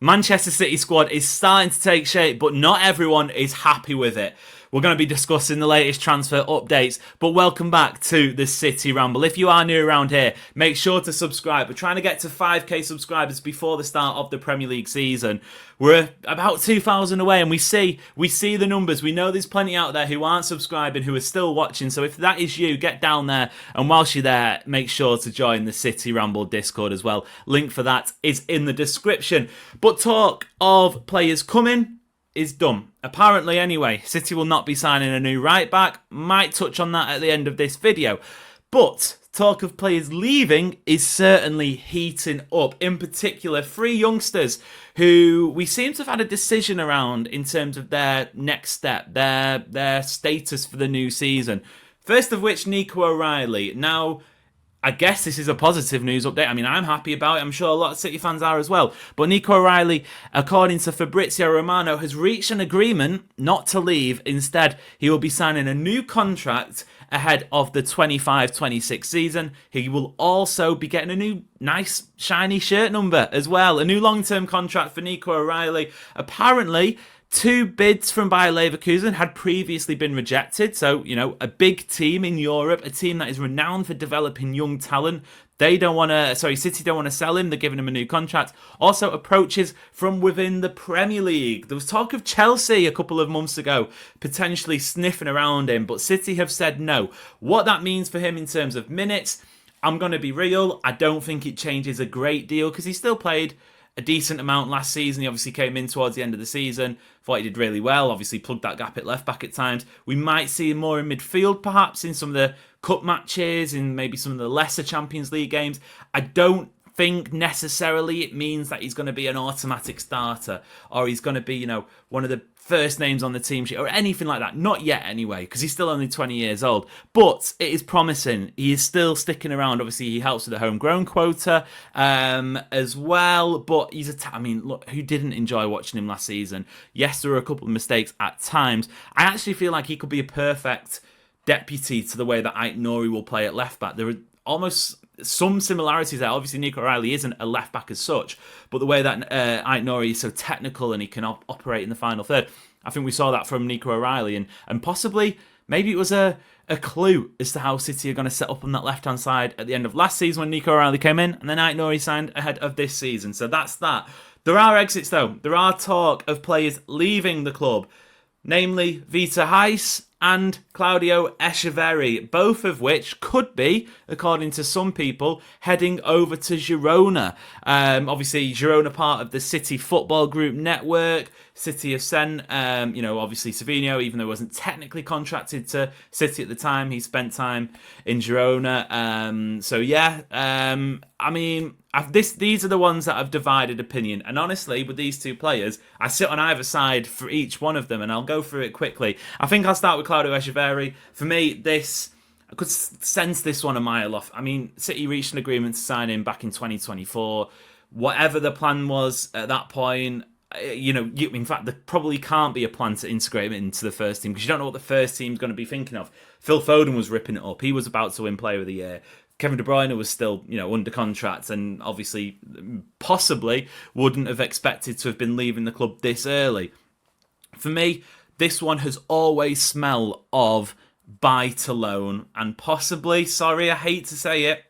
Manchester City squad is starting to take shape, but not everyone is happy with it. We're going to be discussing the latest transfer updates, but welcome back to the City Ramble. If you are new around here, make sure to subscribe. We're trying to get to 5k subscribers before the start of the Premier League season. We're about 2,000 away, and we see the numbers. We know there's plenty out there who aren't subscribing, who are still watching. So if that is you, get down there, and whilst you're there, make sure to join the City Ramble Discord as well. Link for that is in the description. But talk of players coming is done. Apparently, anyway, City will not be signing a new right back. Might touch on that at the end of this video. But talk of players leaving is certainly heating up. In particular, 3 youngsters who we seem to have had a decision around in terms of their next step, their status for the new season. First of which, Nico OReilly. Now, I guess this is a positive news update. I mean, I'm happy about it. I'm sure a lot of City fans are as well. But Nico OReilly, according to Fabrizio Romano, has reached an agreement not to leave. Instead, he will be signing a new contract ahead of the 25-26 season. He will also be getting a new nice shiny shirt number as well. A new long-term contract for Nico OReilly. Apparently, 2 bids from Bayer Leverkusen had previously been rejected. So, you know, a big team in Europe, a team that is renowned for developing young talent. City don't want to sell him. They're giving him a new contract. Also, approaches from within the Premier League. There was talk of Chelsea a couple of months ago potentially sniffing around him, but City have said no. What that means for him in terms of minutes, I'm going to be real. I don't think it changes a great deal because he still played a decent amount last season. He obviously came in towards the end of the season. Thought he did really well. Obviously plugged that gap at left back at times. We might see him more in midfield perhaps in some of the cup matches, in maybe some of the lesser Champions League games. I don't think necessarily it means that he's going to be an automatic starter or he's going to be, you know, one of the first names on the team sheet or anything like that. Not yet anyway, because he's still only 20 years old. But it is promising. He is still sticking around. Obviously, he helps with the homegrown quota as well. But he's look, who didn't enjoy watching him last season? Yes, there were a couple of mistakes at times. I actually feel like he could be a perfect deputy to the way that Ait-Nouri will play at left back. There are almost some similarities there. Obviously, Nico OReilly isn't a left back as such, but the way that Ait-Nouri is so technical and he can operate in the final third, I think we saw that from Nico OReilly, and possibly maybe it was a clue as to how City are going to set up on that left-hand side at the end of last season when Nico OReilly came in, and then Ait-Nouri signed ahead of this season. So that's that. There are exits though. There are talk of players leaving the club, namely Vita Heiss and Claudio Echeverri, both of which could be, according to some people, heading over to Girona. Obviously, Girona part of the City Football Group network. City have sent, obviously Savinho, even though he wasn't technically contracted to City at the time, he spent time in Girona. These are the ones that have divided opinion. And honestly, with these 2 players, I sit on either side for each one of them, and I'll go through it quickly. I think I'll start with Claudio Echeverri. For me, I could sense this one a mile off. I mean, City reached an agreement to sign him back in 2024. Whatever the plan was at that point, in fact, there probably can't be a plan to integrate him into the first team because you don't know what the first team's going to be thinking of. Phil Foden was ripping it up. He was about to win Player of the Year. Kevin De Bruyne was still, under contract and obviously possibly wouldn't have expected to have been leaving the club this early. For me, this one has always smelled of buy to loan and possibly, sorry, I hate to say it,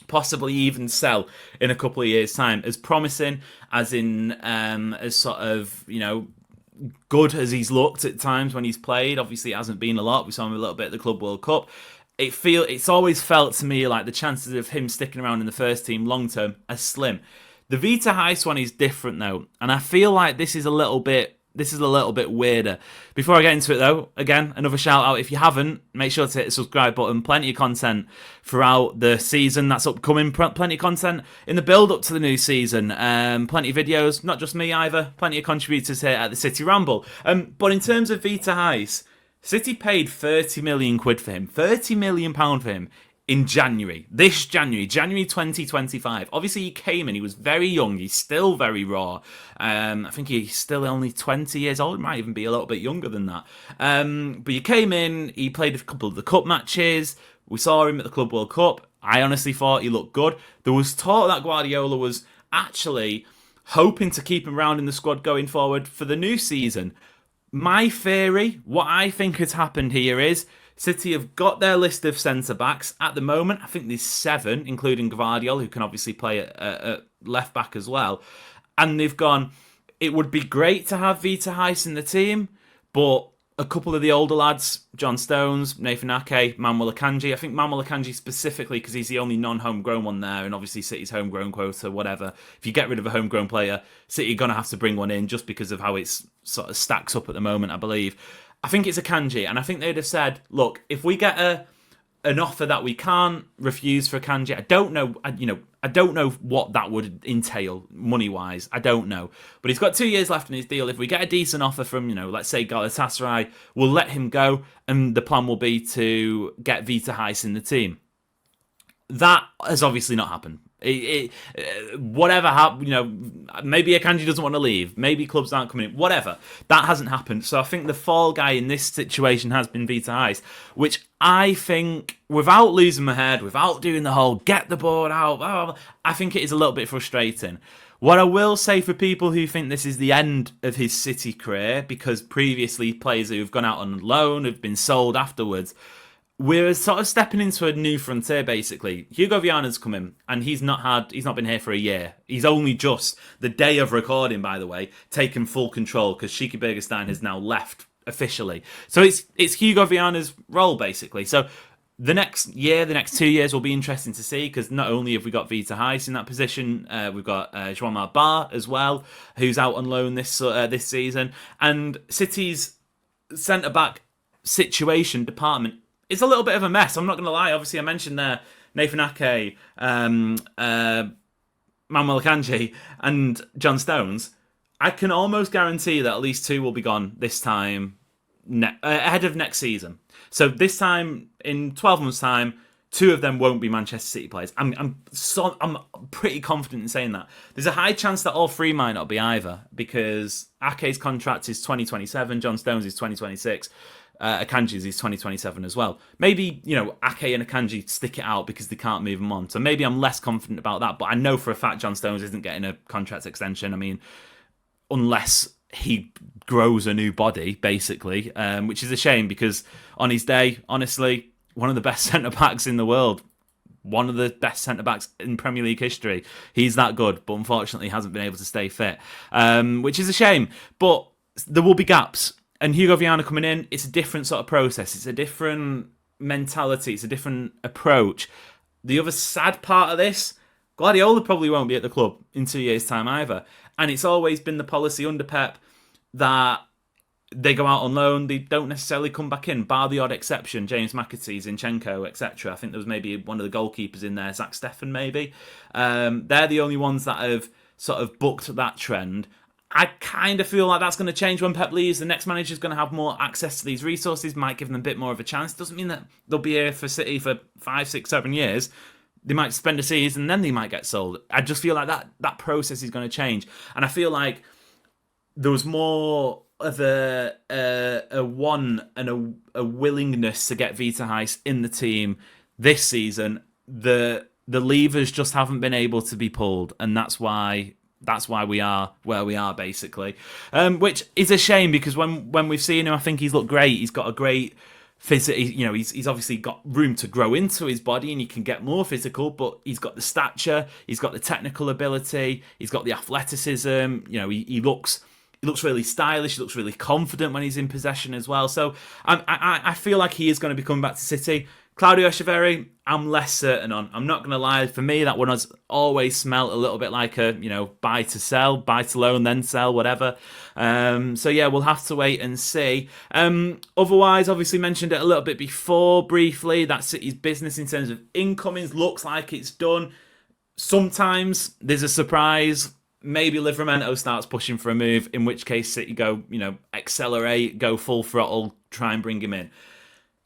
possibly even sell in a couple of years' time. As promising as in, as sort of, good as he's looked at times when he's played. Obviously, it hasn't been a lot. We saw him a little bit at the Club World Cup. It's always felt to me like the chances of him sticking around in the first team long term are slim. The Vita Heiss one is different though, and I feel like this is a little bit weirder. Before I get into it though, again, another shout out. If you haven't, make sure to hit the subscribe button. Plenty of content throughout the season that's upcoming. Plenty of content in the build up to the new season. Plenty of videos, not just me either. Plenty of contributors here at the City Ramble. But in terms of Vita Heiss, City paid 30 million quid for him. 30 million pound for him in January. This January 2025. Obviously, he came in, he was very young, he's still very raw. I think he's still only 20 years old, might even be a little bit younger than that. But he came in, he played a couple of the cup matches, we saw him at the Club World Cup. I honestly thought he looked good. There was talk that Guardiola was actually hoping to keep him around in the squad going forward for the new season. My theory, what I think has happened here is City have got their list of centre-backs. At the moment, I think there's 7, including Gvardiol, who can obviously play at left-back as well. And they've gone, it would be great to have Vita Heis in the team, but a couple of the older lads, John Stones, Nathan Ake, Manuel Akanji. I think Manuel Akanji specifically because he's the only non-homegrown one there, and obviously City's homegrown quota, whatever. If you get rid of a homegrown player, City are going to have to bring one in just because of how it's sort of stacks up at the moment, I believe. I think it's Akanji, and I think they'd have said, look, if we get an offer that we can't refuse for Akanji, I don't know what that would entail money-wise. I don't know. But he's got 2 years left in his deal. If we get a decent offer from, let's say Galatasaray, we'll let him go, and the plan will be to get Vita Heis in the team. That has obviously not happened. Whatever happened, maybe Akanji doesn't want to leave. Maybe clubs aren't coming in. Whatever. That hasn't happened. So I think the fall guy in this situation has been Vita Heis, which I think, without losing my head, without doing the whole get the board out, I think it is a little bit frustrating. What I will say for people who think this is the end of his City career, because previously players who have gone out on loan have been sold afterwards, we're sort of stepping into a new frontier, basically. Hugo Viana's come in, and he's not been here for a year. He's only just, the day of recording, by the way, taken full control, because Shiki Bergestein has now left officially. So it's Hugo Viana's role, basically. So the next 2 years will be interesting to see, because not only have we got Vita Heis in that position, we've got João Bar as well, who's out on loan this season. And City's centre-back department, it's a little bit of a mess. I'm not going to lie. Obviously, I mentioned there Nathan Ake, Manuel Akanji, and John Stones. I can almost guarantee that at least 2 will be gone this time ahead of next season. So this time, in 12 months' time, 2 of them won't be Manchester City players. I'm pretty confident in saying that. There's a high chance that all 3 might not be either, because Ake's contract is 2027, John Stones is 2026. Akanji's is 2027 as well. Maybe, Ake and Akanji stick it out because they can't move him on. So maybe I'm less confident about that. But I know for a fact John Stones isn't getting a contract extension. I mean, unless he grows a new body, basically, which is a shame because on his day, honestly, one of the best centre-backs in the world. One of the best centre-backs in Premier League history. He's that good, but unfortunately hasn't been able to stay fit, which is a shame. But there will be gaps. And Hugo Viana coming in, it's a different sort of process. It's a different mentality. It's a different approach. The other sad part of this, Guardiola probably won't be at the club in 2 years' time either. And it's always been the policy under Pep that they go out on loan. They don't necessarily come back in, bar the odd exception. James McAtee, Zinchenko, etc. I think there was maybe one of the goalkeepers in there, Zach Steffen maybe. They're the only ones that have sort of booked that trend. I kind of feel like that's going to change when Pep leaves. The next manager's going to have more access to these resources, might give them a bit more of a chance. Doesn't mean that they'll be here for City for 5, 6, 7 years. They might spend a season and then they might get sold. I just feel like that process is going to change. And I feel like there was more of a want and a willingness to get Vita Heis in the team this season. The levers just haven't been able to be pulled, and that's why we are where we are, basically. Which is a shame, because when we've seen him, I think he's looked great. He's got a great physical. He's obviously got room to grow into his body, and he can get more physical. But he's got the stature, he's got the technical ability, he's got the athleticism. He looks really stylish. He looks really confident when he's in possession as well. So I feel like he is going to be coming back to City. Claudio Echeverri, I'm less certain on. I'm not going to lie. For me, that one has always smelt a little bit like a, buy to sell, buy to loan, then sell, whatever. So yeah, we'll have to wait and see. Otherwise, obviously mentioned it a little bit before, briefly, that City's business in terms of incomings looks like it's done. Sometimes there's a surprise. Maybe Livramento starts pushing for a move, in which case City go, accelerate, go full throttle, try and bring him in.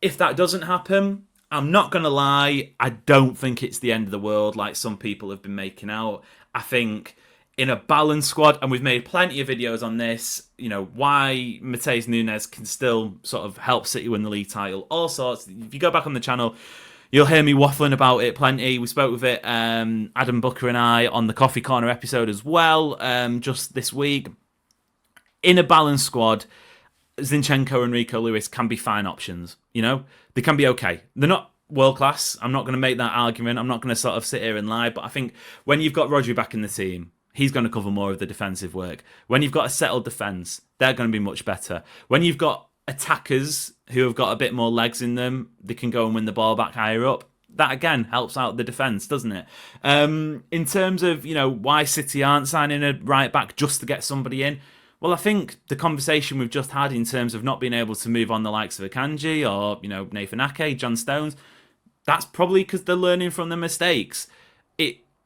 If that doesn't happen, I'm not going to lie, I don't think it's the end of the world like some people have been making out. I think in a balanced squad, and we've made plenty of videos on this, why Matheus Nunes can still sort of help City win the league title, all sorts. If you go back on the channel, You'll hear me waffling about it plenty. We spoke with it, Adam Booker and I, on the Coffee Corner episode as well, just this week. In a balanced squad, Zinchenko and Rico Lewis can be fine options. You know, they can be okay. They're not world class. I'm not going to make that argument. I'm not going to sort of sit here and lie. But I think when you've got Rodri back in the team, he's going to cover more of the defensive work. When you've got a settled defence, they're going to be much better. When you've got attackers who have got a bit more legs in them, they can go and win the ball back higher up. That again helps out the defence, doesn't it? In terms of, you know, why City aren't signing a right back just to get somebody in, well, I think the conversation we've just had in terms of not being able to move on the likes of Akanji or, you know, Nathan Ake, John Stones, that's probably because they're learning from their mistakes.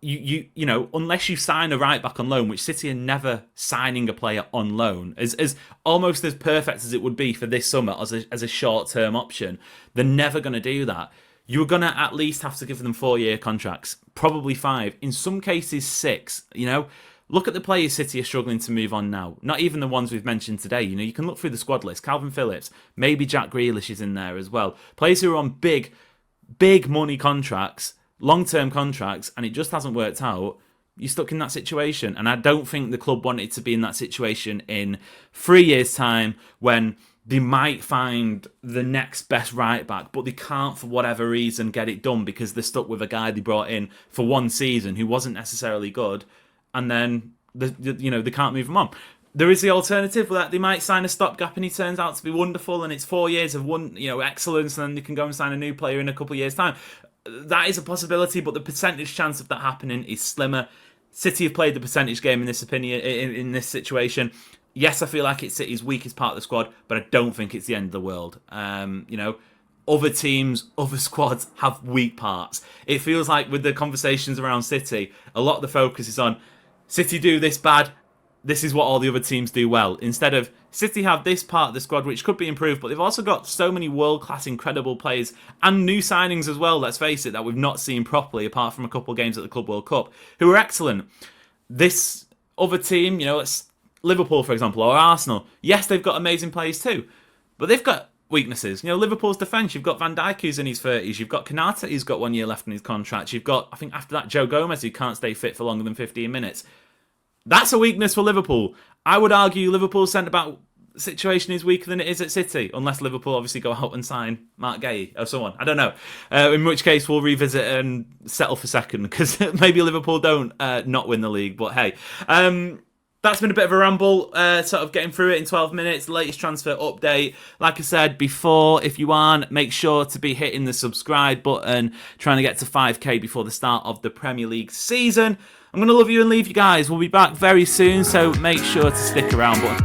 You know, unless you sign a right back on loan, which City are never signing a player on loan, as almost as perfect as it would be for this summer as a short-term option, they're never going to do that. You're going to at least have to give them 4-year contracts, probably 5, in some cases 6, you know. Look at the players City are struggling to move on now. Not even the ones we've mentioned today. You know, you can look through the squad list. Calvin Phillips, maybe Jack Grealish is in there as well. Players who are on big money contracts, long-term contracts, and it just hasn't worked out. You're stuck in that situation. And I don't think the club wanted to be in that situation in 3 years' time when they might find the next best right back, but they can't, for whatever reason, get it done because they're stuck with a guy they brought in for one season who wasn't necessarily good, and then they can't move him on. There is the alternative that they might sign a stopgap and he turns out to be wonderful and it's 4 years of excellence, and then they can go and sign a new player in a couple of years' time. That is a possibility, but the percentage chance of that happening is slimmer. City have played the percentage game in this situation. Yes, I feel like it's City's weakest part of the squad, but I don't think it's the end of the world. Other teams, other squads have weak parts. It feels like with the conversations around City, a lot of the focus is on City do this bad, this is what all the other teams do well. Instead of City have this part of the squad which could be improved, but they've also got so many world-class, incredible players and new signings as well, let's face it, that we've not seen properly apart from a couple of games at the Club World Cup, who are excellent. This other team, let's Liverpool, for example, or Arsenal, yes, they've got amazing players too, but they've got weaknesses. Liverpool's defence, you've got Van Dijk who's in his 30s, you've got Konate who's got 1 year left in his contract, you've got, I think after that, Joe Gomez who can't stay fit for longer than 15 minutes. That's a weakness for Liverpool. I would argue Liverpool's centre-back situation is weaker than it is at City, unless Liverpool obviously go out and sign Mark Gay or someone. I don't know. In which case we'll revisit and settle for second, because maybe Liverpool don't not win the league. But hey, that's been a bit of a ramble, sort of getting through it in 12 minutes. Latest transfer update. Like I said before, if you aren't, make sure to be hitting the subscribe button, trying to get to 5k before the start of the Premier League season. I'm going to love you and leave you guys. We'll be back very soon, so make sure to stick around. But